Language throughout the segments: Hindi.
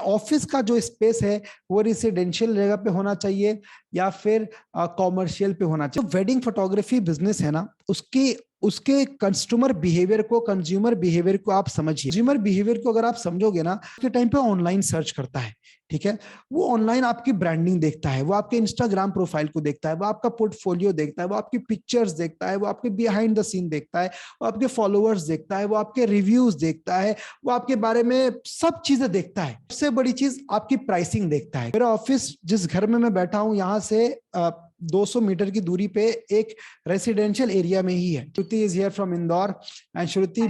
ऑफिस का जो स्पेस है वो रेसिडेंशियल जगह पे होना चाहिए या फिर कॉमर्शियल पे होना चाहिए। तो वेडिंग फोटोग्राफी बिजनेस है ना, उसके उसके कस्टमर बिहेवियर को, कंज्यूमर बिहेवियर को आप समझिए। कंज्यूमर बिहेवियर को अगर आप समझोगे ना, उसके टाइम पे ऑनलाइन सर्च करता है, ठीक है। वो ऑनलाइन आपकी ब्रांडिंग देखता है, वो आपके इंस्टाग्राम प्रोफाइल को देखता है, वो आपका पोर्टफोलियो देखता है, वो आपकी पिक्चर्स देखता है, वो आपके बिहाइंड द सीन देखता है, वो आपके फॉलोअर्स देखता है, वो आपके रिव्यूज देखता है, वो आपके बारे में सब चीजें देखता है। सबसे बड़ी चीज आपकी प्राइसिंग देखता है। मेरा ऑफिस जिस घर में मैं बैठा हूं, यहाँ से 200 मीटर की दूरी पे एक रेसिडेंशियल एरिया में ही है। Shruti is here from Indore and Shruti,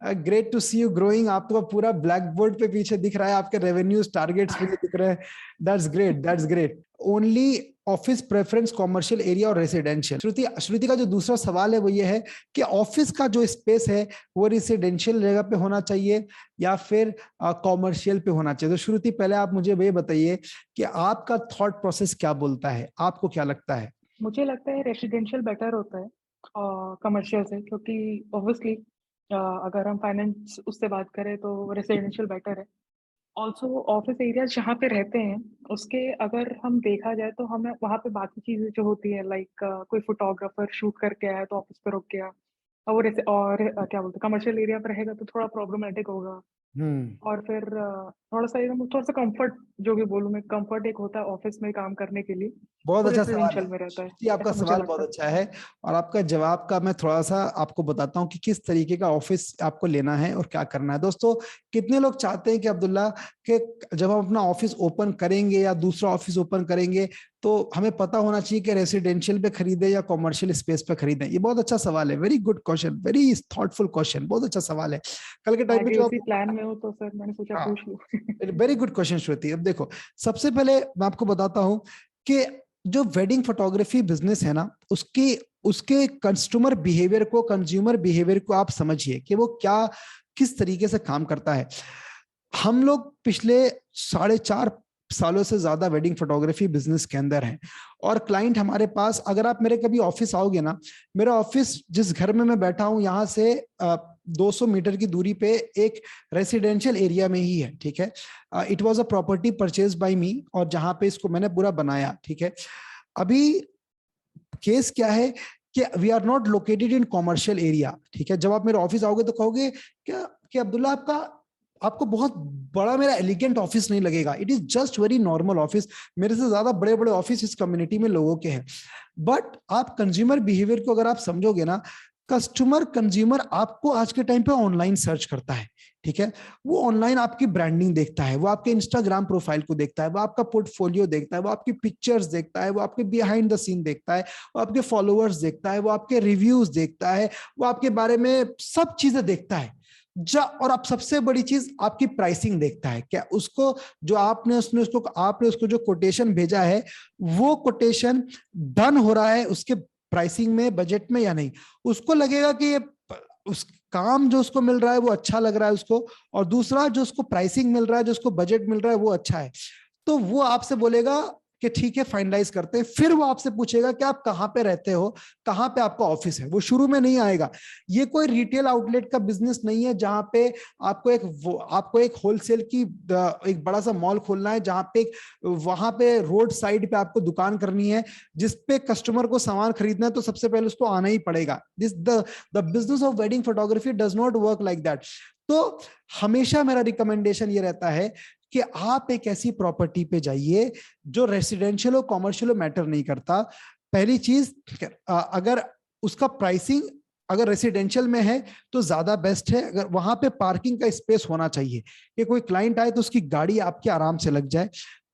great to see you growing. आपको पूरा ब्लैक बोर्ड पे पीछे दिख रहा है, आपके रेवेन्यूज टारगेट्स मुझे दिख रहे हैं। That's great, that's great. Only office preference commercial area और रेसिडेंशियल। श्रुति का जो दूसरा सवाल है वो ये है कि ऑफिस का जो स्पेस है वो रेसिडेंशियल जगह पे होना चाहिए या फिर कॉमर्शियल पे होना चाहिए। तो श्रुति, पहले आप मुझे ये बताइए कि आपका थॉट प्रोसेस क्या बोलता है, आपको क्या लगता है? मुझे लगता है रेसिडेंशियल बेटर होता है कमर्शियल से, क्योंकि ऑब्वियसली अगर हम फाइनेंस उससे बात करें तो रेसिडेंशियल बेटर है। ऑल्सो ऑफिस एरिया जहाँ पे रहते हैं उसके अगर हम देखा जाए तो हमें वहाँ पे बाकी चीज़ें जो होती है लाइक कोई फोटोग्राफर शूट करके आया तो ऑफिस पे रुक गया, और क्या बोलते हैं कमर्शियल एरिया पे रहेगा तो थोड़ा प्रॉब्लमेटिक होगा। हम्म। और फिर थोड़ा सा कंफर्ट, जो भी बोलूँ मैं, कंफर्ट एक होता है ऑफिस में काम करने के लिए, बहुत वो अच्छा सवाल रेसिडेंशियल है में रहता है, जी, आपका ऐसा मुझे सवाल बहुत लगता है। अच्छा है। और आपका जवाब का मैं थोड़ा सा आपको बताता हूँ कि किस तरीके का ऑफिस आपको लेना है और क्या करना है। दोस्तों, कितने लोग चाहते हैं कि अब्दुल्ला कि जब हम अपना ऑफिस ओपन करेंगे या दूसरा ऑफिस ओपन करेंगे तो हमें पता होना चाहिए कि रेसिडेंशियल पे खरीदे या कॉमर्शियल स्पेस पे खरीदें? ये बहुत अच्छा सवाल है। Very good question, very thoughtful question, बहुत अच्छा सवाल है। कल के मैं टाइम पे भी जो उसी आप, प्लान में हूँ तो सर मैंने सोचा हाँ, पूछ लूँ। वेरी गुड क्वेश्चन श्रुति। अब देखो, सबसे पहले मैं आपको बताता हूं कि जो वेडिंग फोटोग्राफी बिजनेस है ना, उसकी उसके कस्टमर बिहेवियर को, कंज्यूमर बिहेवियर को आप समझिए कि वो क्या, किस तरीके से काम करता है। हम लोग पिछले 4.5 सालों से ज्यादा वेडिंग फोटोग्राफी बिजनेस के अंदर हैं और क्लाइंट हमारे पास, अगर आप मेरे कभी ऑफिस आओगे ना, मेरा ऑफिस जिस घर में मैं बैठा हूं यहाँ से 200 मीटर की दूरी पे एक रेसिडेंशियल एरिया में ही है, ठीक है। It was a property purchase by me और जहां पे इसको मैंने पूरा बनाया, ठीक है। अभी केस क्या है कि we are not located in commercial area, ठीक है। जब आप मेरे ऑफिस आओगे तो कहोगे क्या कि अब्दुल्ला, आपको बहुत बड़ा मेरा एलिगेंट ऑफिस नहीं लगेगा। It is just very normal office. मेरे से ज्यादा बड़े बड़े ऑफिस इस कम्युनिटी में लोगों के हैं। बट आप कंज्यूमर बिहेवियर को अगर आप समझोगे ना, कंज्यूमर आपको आज के टाइम पे ऑनलाइन सर्च करता है, ठीक है। वो ऑनलाइन आपकी ब्रांडिंग देखता है, वो आपके इंस्टाग्राम प्रोफाइल को देखता है, वो आपका पोर्टफोलियो देखता है, वो आपकी पिक्चर्स देखता है, वो आपके बिहाइंड द सीन देखता है, वो आपके फॉलोअर्स देखता है, वो आपके रिव्यूज देखता है, वो आपके बारे में सब चीजें देखता है। और आप सबसे बड़ी चीज आपकी प्राइसिंग देखता है। क्या उसको, जो आपने उसको जो कोटेशन भेजा है, वो कोटेशन डन हो रहा है उसके प्राइसिंग में, बजट में या नहीं। उसको लगेगा कि ये उस काम जो उसको मिल रहा है वो अच्छा लग रहा है उसको, और दूसरा जो उसको प्राइसिंग मिल रहा है, जो उसको बजट मिल रहा है वो अच्छा है, तो वो आपसे बोलेगा कि ठीक है फाइनलाइज करते हैं। फिर वो आपसे पूछेगा कि आप कहाँ पे रहते हो, कहाँ पे आपका ऑफिस है। वो शुरू में नहीं आएगा। ये कोई रिटेल आउटलेट का बिजनेस नहीं है जहां पे आपको एक होलसेल की एक बड़ा सा मॉल खोलना है, जहां पे वहां पे रोड साइड पे आपको दुकान करनी है, जिसपे कस्टमर को सामान खरीदना है तो सबसे पहले उसको आना ही पड़ेगा। This the business of wedding photography does not work like that. तो हमेशा मेरा रिकमेंडेशन ये रहता है कि आप एक ऐसी प्रॉपर्टी पे जाइए जो रेसिडेंशियल और कॉमर्शियल मैटर नहीं करता। पहली चीज, अगर उसका प्राइसिंग अगर रेसिडेंशियल में है तो ज्यादा बेस्ट है। अगर वहां पे पार्किंग का स्पेस होना चाहिए कि कोई क्लाइंट आए तो उसकी गाड़ी आपके आराम से लग जाए।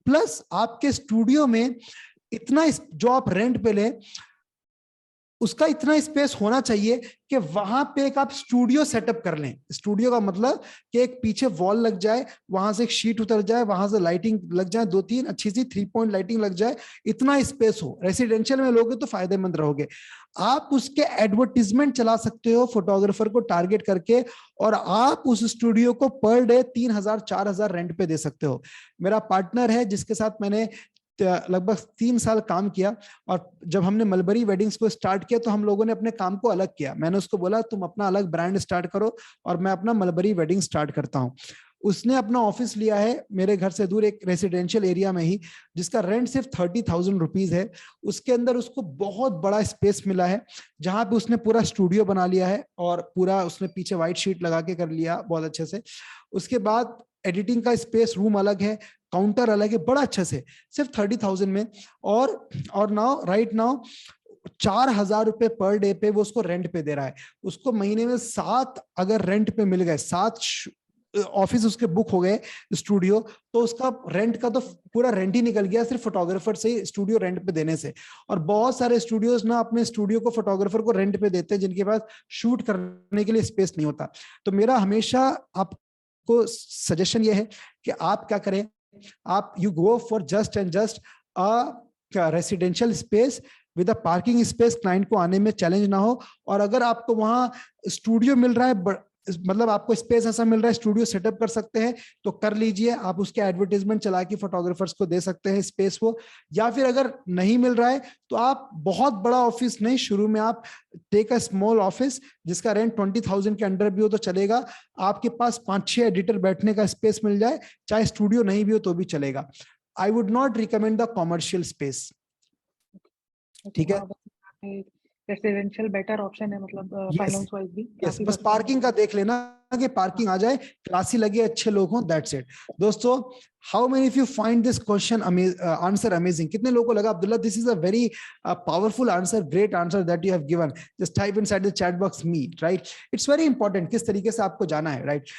प्लस आपके स्टूडियो में इतना जो आप रेंट पे ले, उसका इतना स्पेस होना चाहिए कि वहां पे एक आप स्टूडियो सेटअप कर लें। स्टूडियो का मतलब कि एक पीछे वॉल लग जाए, वहां से एक शीट उतर जाए, वहां से लाइटिंग लग जाए, 2-3 अच्छी सी 3 पॉइंट लाइटिंग लग जाए, इतना स्पेस हो। रेसिडेंशियल में लोगे तो फायदेमंद रहोगे। आप उसके एडवर्टीजमेंट चला सकते हो फोटोग्राफर को टारगेट करके, और आप उस स्टूडियो को पर डे 3,000-4,000 रेंट पे दे सकते हो। मेरा पार्टनर है जिसके साथ मैंने लगभग 3 साल काम किया, और जब हमने मलबरी वेडिंग्स को स्टार्ट किया तो हम लोगों ने अपने काम को अलग किया। मैंने उसको बोला तुम अपना अलग ब्रांड स्टार्ट करो और मैं अपना मलबरी वेडिंग स्टार्ट करता हूं। उसने अपना ऑफिस लिया है मेरे घर से दूर एक रेसिडेंशियल एरिया में ही, जिसका रेंट सिर्फ 30,000 रुपीज है। उसके अंदर उसको बहुत बड़ा स्पेस मिला है, जहां पे उसने पूरा स्टूडियो बना लिया है और पूरा उसने पीछे व्हाइट शीट लगा के कर लिया बहुत अच्छे से। उसके बाद एडिटिंग का स्पेस रूम अलग है, काउंटर अलग है, बड़ा अच्छे से, सिर्फ 30,000 में। और नाउ राइट नाउ 4,000 रुपए पर डे पे वो उसको रेंट पे दे रहा है। उसको महीने में 7 अगर रेंट पे मिल गए, 7 ऑफिस उसके बुक हो गए स्टूडियो, तो उसका रेंट का तो पूरा रेंट ही निकल गया सिर्फ फोटोग्राफर से ही स्टूडियो रेंट पे देने से। और बहुत सारे स्टूडियोज ना अपने स्टूडियो को फोटोग्राफर को रेंट पे देते हैं जिनके पास शूट करने के लिए स्पेस नहीं होता। तो मेरा हमेशा आपको सजेशन ये है कि आप क्या करें, आप you go for just and just a residential space with a parking space, client को आने में चैलेंज ना हो। और अगर आपको वहां स्टूडियो मिल रहा है, मतलब आपको स्पेस ऐसा मिल रहा है स्टूडियो सेटअप कर सकते हैं, तो कर लीजिए। आप उसके एडवर्टाइजमेंट चला के फोटोग्राफर्स को दे सकते हैं स्पेस वो। या फिर अगर नहीं मिल रहा है तो आप बहुत बड़ा ऑफिस नहीं, शुरू में आप टेक अ स्मॉल ऑफिस जिसका रेंट 20,000 के अंडर भी हो तो चलेगा। आपके पास 5-6 एडिटर बैठने का स्पेस मिल जाए, चाहे स्टूडियो नहीं भी हो तो भी चलेगा। I would not recommend the commercial space. ठीक है, रेसिडेंशियल बेटर ऑप्शन है, मतलब यस फाइनेंस वाइज भी यस, काफी बस सस्ता है। पार्किंग का देख लेना कि पार्किंग आ जाए, क्लासी लगे, अच्छे लोग हों, दैट्स इट। दोस्तों, how many of you find this question answer amazing? कितने लोगों को लगा Abdullah this is a very powerful answer, great answer that you have given? Just type inside the chat box me, right? It's very important किस तरीके से आपको जाना है, राइट?